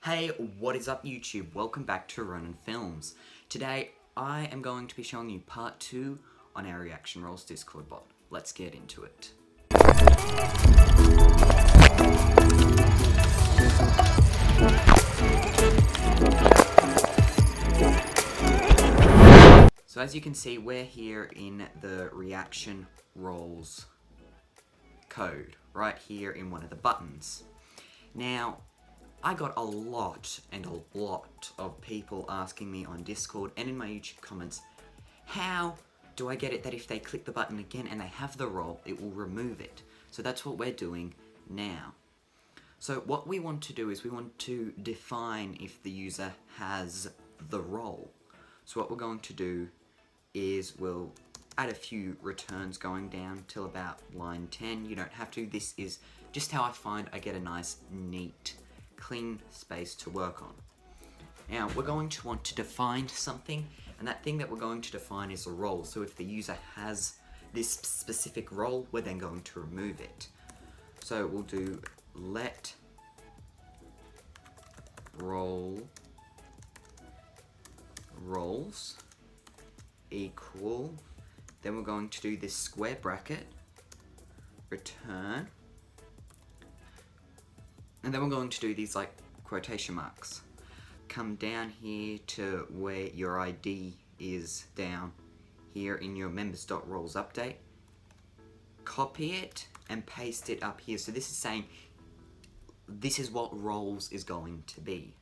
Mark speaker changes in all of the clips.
Speaker 1: Hey, what is up YouTube? Welcome back to Ronan Films. Today, I am going to be showing you part 2 on our reaction roles Discord bot. Let's get into it. So as you can see, we're here in the reaction roles code, right here in one of the buttons. Now, I got a lot of people asking me on Discord and in my YouTube comments, how do I get it that if they click the button again and they have the role, it will remove it? So that's what we're doing now. So what we want to do is we want to define if the user has the role. So what we're going to do is we'll add a few returns going down till about line 10. You don't have to. This is just how I find I get a nice, neat, clean space to work on. Now we're going to want to define something, and that thing that we're going to define is a role. So if the user has this specific role, we're then going to remove it. So we'll do let roles equal, then we're going to do this square bracket, return, and then we're going to do these like quotation marks. Come down here to where your ID is down here in your members.roles update. Copy it and paste it up here. So this is saying this is what roles is going to be.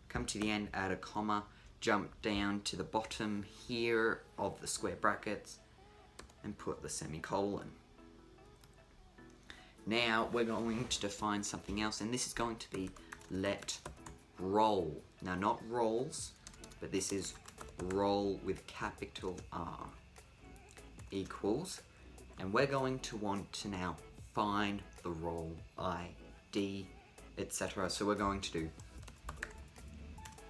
Speaker 1: Come to the end, add a comma, jump down to the bottom here of the square brackets and put the semicolon. Now we're going to define something else, and this is going to be let role. Now not roles, but this is role with capital R equals, and we're going to want to now find the role ID, etc. So we're going to do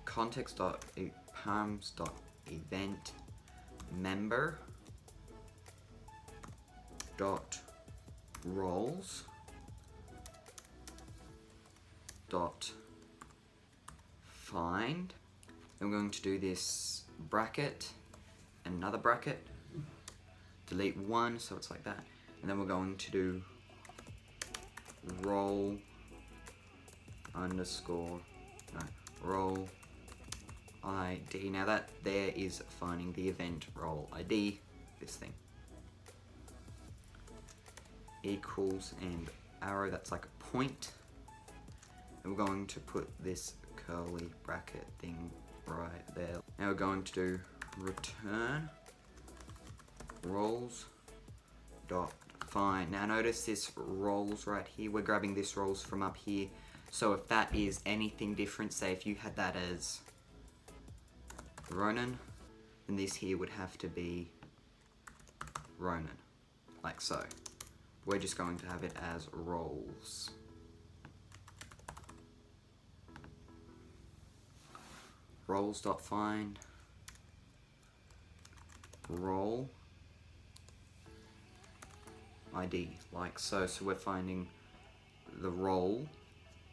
Speaker 1: context.params.event member dot roles dot find. Then we're going to do this bracket, another bracket, delete one, so it's like that, and then we're going to do role role ID. Now that there is finding the event role ID, this thing, equals and arrow, that's like a point, and we're going to put this curly bracket thing right there. Now we're going to do return roles dot find. Now notice this roles right here, we're grabbing this roles from up here, so if that is anything different, say if you had that as Ronan, then this here would have to be Ronan, like so. We're just going to have it as roles. Roles.find role ID, like so. So we're finding the role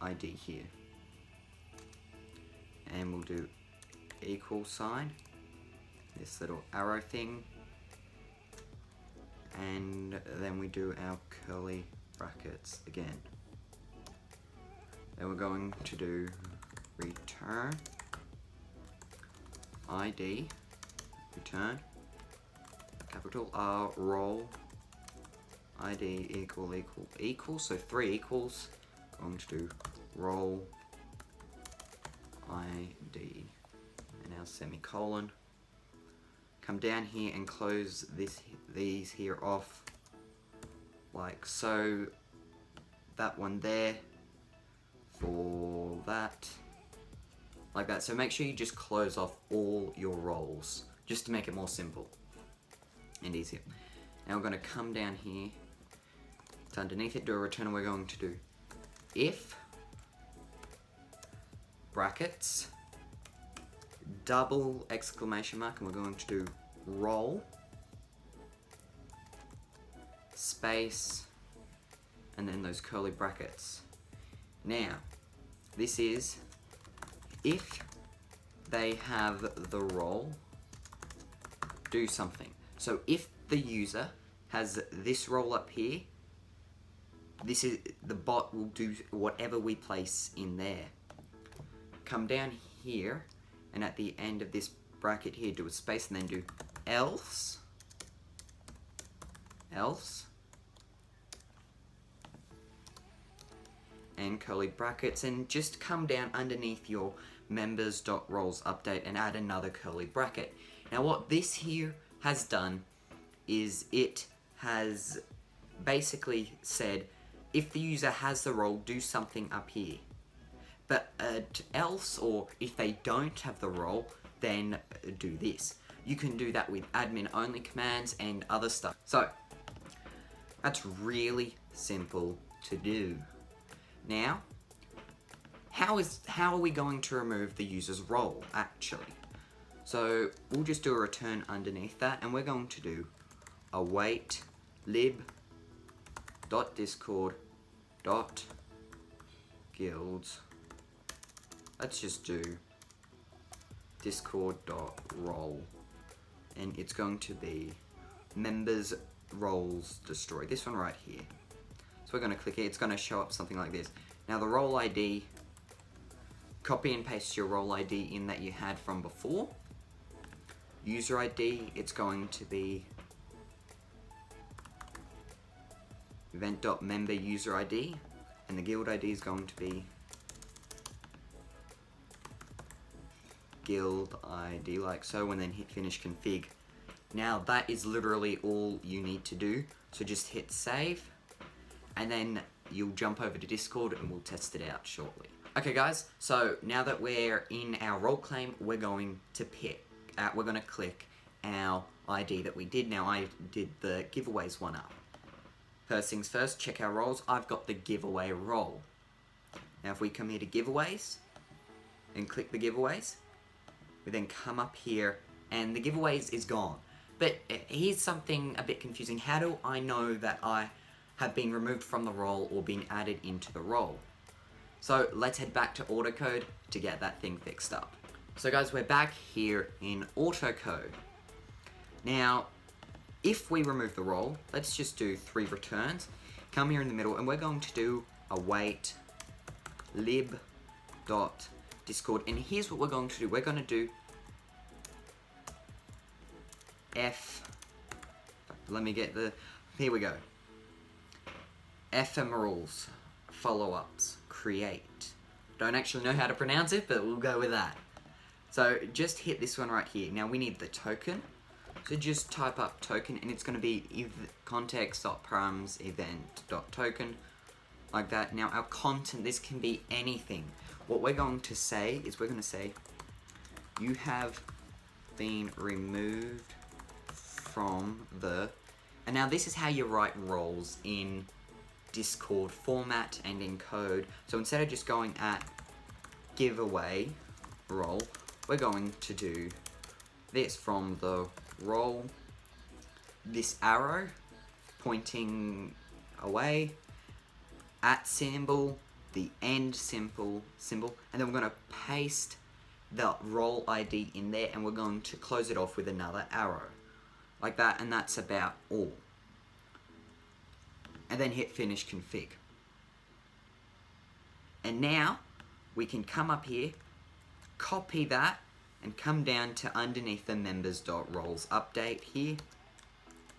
Speaker 1: ID here. And we'll do equal sign, this little arrow thing, and then we do our curly brackets again. Then we're going to do return ID, return capital R role ID equal, so 3 equals, going to do role ID and our semicolon. Come down here and close these here off like so. That one there for that, like that. So make sure you just close off all your roles just to make it more simple and easier. Now we're going to come down here to underneath it, do a return, and we're going to do if brackets double exclamation mark, and we're going to do role space and then those curly brackets. Now This is if they have the role, do something. So if the user has this role up here, this is the bot will do whatever we place in there. Come down here, and at the end of this bracket here, do a space and then do else, and curly brackets, and just come down underneath your members.roles update and add another curly bracket. Now what this here has done is it has basically said if the user has the role, do something up here. But else, or if they don't have the role, then do this. You can do that with admin only commands and other stuff. So that's really simple to do. Now, how are we going to remove the user's role actually? So we'll just do a return underneath that, and we're going to do await lib.discord.guilds. Let's just do discord.role, and it's going to be members roles destroy. This one right here. So we're going to click it. It's going to show up something like this. Now the role ID, copy and paste your role ID in that you had from before. User ID, it's going to be event.member user ID, and the guild ID is going to be guild ID like so, and then hit finish config. Now that is literally all you need to do, so just hit save, and then you'll jump over to Discord and we'll test it out shortly. Okay guys, so now that we're in our role claim, we're going to click our ID that we did. Now I did the giveaways one up. First things first, check our roles. I've got the giveaway role. Now if we come here to giveaways and click the giveaways, we then come up here and the giveaways is gone. But here's something a bit confusing. How do I know that I have been removed from the role or been added into the role? So let's head back to Autocode to get that thing fixed up. So guys, we're back here in Autocode. Now, if we remove the role, let's just do 3 returns. Come here in the middle, and we're going to do await lib.discord. And here's what we're going to do. We're going to do here we go. Ephemerals, follow-ups, create. Don't actually know how to pronounce it, but we'll go with that. So just hit this one right here. Now we need the token. So just type up token, and it's going to be context.params event.token, like that. Now our content, this can be anything. What we're going to say is we're going to say, you have been removed from the, and now this is how you write roles in Discord format and in code. So instead of just going at giveaway role, we're going to do this from the role, this arrow pointing away, at symbol, the end symbol, and then we're going to paste the role ID in there, and we're going to close it off with another arrow, like that, and that's about all. And then hit finish config. And now we can come up here, copy that, and come down to underneath the members.roles update here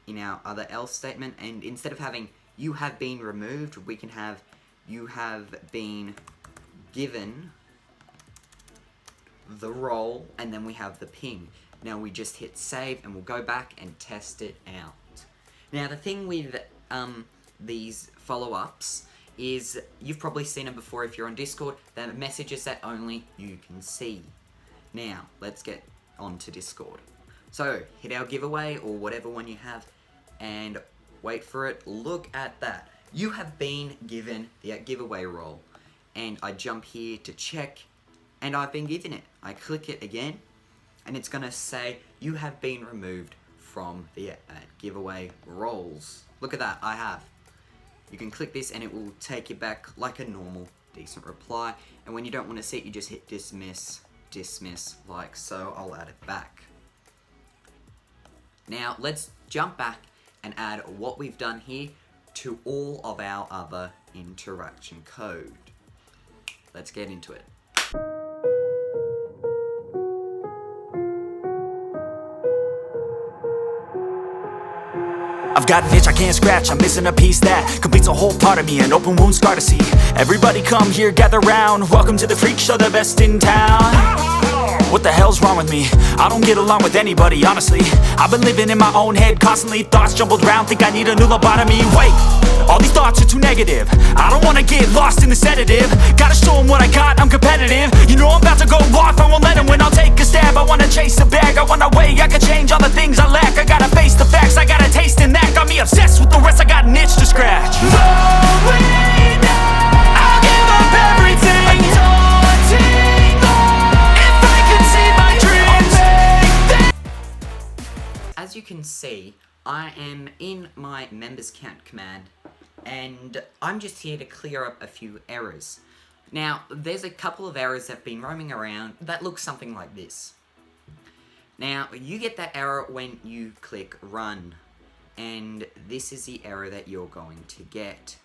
Speaker 1: in our other else statement, and instead of having you have been removed, we can have you have been given the role, and then we have the ping. Now we just hit save, and we'll go back and test it out. Now the thing with these follow-ups is you've probably seen them before if you're on Discord. The messages that only you can see. Now, let's get on to Discord. So, hit our giveaway, or whatever one you have, and wait for it. Look at that. You have been given the giveaway role. And I jump here to check, and I've been given it. I click it again, and it's going to say, you have been removed from the giveaway roles. Look at that, I have. You can click this, and it will take you back like a normal decent reply. And when you don't want to see it, you just hit dismiss, like so. I'll add it back. Now, let's jump back and add what we've done here to all of our other interaction code. Let's get into it.
Speaker 2: I've got an itch I can't scratch, I'm missing a piece that completes a whole part of me, an open wound scar to see. Everybody come here, gather round, welcome to the freak show, the best in town. What the hell's wrong with me? I don't get along with anybody, honestly. I've been living in my own head constantly, thoughts jumbled round, think I need a new lobotomy. Wait, all these thoughts are too negative, I don't wanna get lost in the sedative. Gotta show them what I got, I'm competitive. You know I'm about to go off, I won't let them win, I'll take a stab. I wanna chase a bag, I wanna weigh, I can change all the things I lack. I gotta face the facts, I got a taste in that. Got me obsessed with the rest, I got an itch to scratch. Lonely now, I'll give up everything. Daunting though, if I could see my dreams,
Speaker 1: As you can see, I am in my members count command, and I'm just here to clear up a few errors. Now, there's a couple of errors that have been roaming around that look something like this. Now, you get that error when you click run, and this is the error that you're going to get.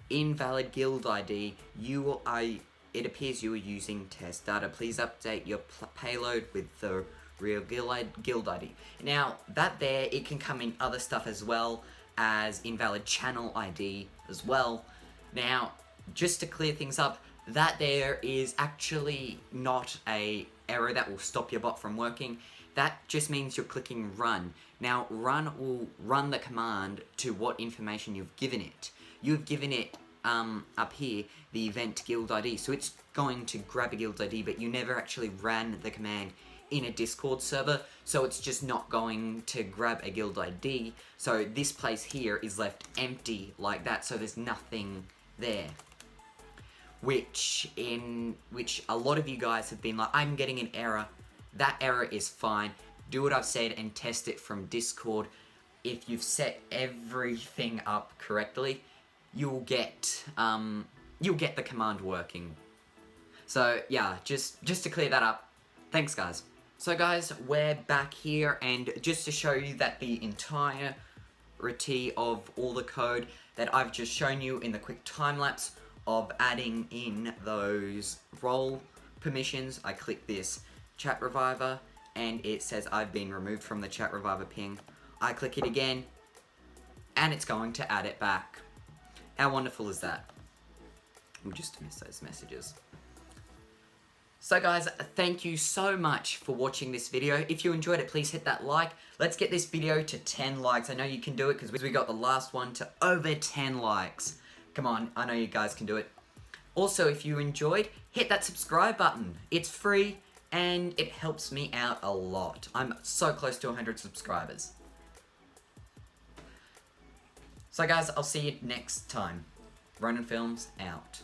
Speaker 1: Invalid guild ID, it appears you are using test data. Please update your payload with the real guild ID. Now, that there, it can come in other stuff as well as invalid channel ID as well. Now, just to clear things up, that there is actually not a error that will stop your bot from working. That just means you're clicking run. Now, run will run the command to what information you've given it. You've given it, up here, the event guild ID, so it's going to grab a guild ID, but you never actually ran the command in a Discord server, so it's just not going to grab a guild ID. So this place here is left empty like that, so there's nothing there. Which a lot of you guys have been like, I'm getting an error. That error is fine. Do what I've said and test it from Discord. If you've set everything up correctly, you'll get the command working. So yeah, just to clear that up. Thanks, guys. So guys, we're back here, and just to show you that the entirety of all the code that I've just shown you in the quick time lapse of adding in those role permissions, I click this chat reviver, and it says I've been removed from the chat reviver ping. I click it again, and it's going to add it back. How wonderful is that? We'll just miss those messages. So guys, thank you so much for watching this video. If you enjoyed it, please hit that like. Let's get this video to 10 likes. I know you can do it because we got the last one to over 10 likes. Come on, I know you guys can do it. Also, if you enjoyed, hit that subscribe button. It's free and it helps me out a lot. I'm so close to 100 subscribers. So guys, I'll see you next time. Ronan Films out.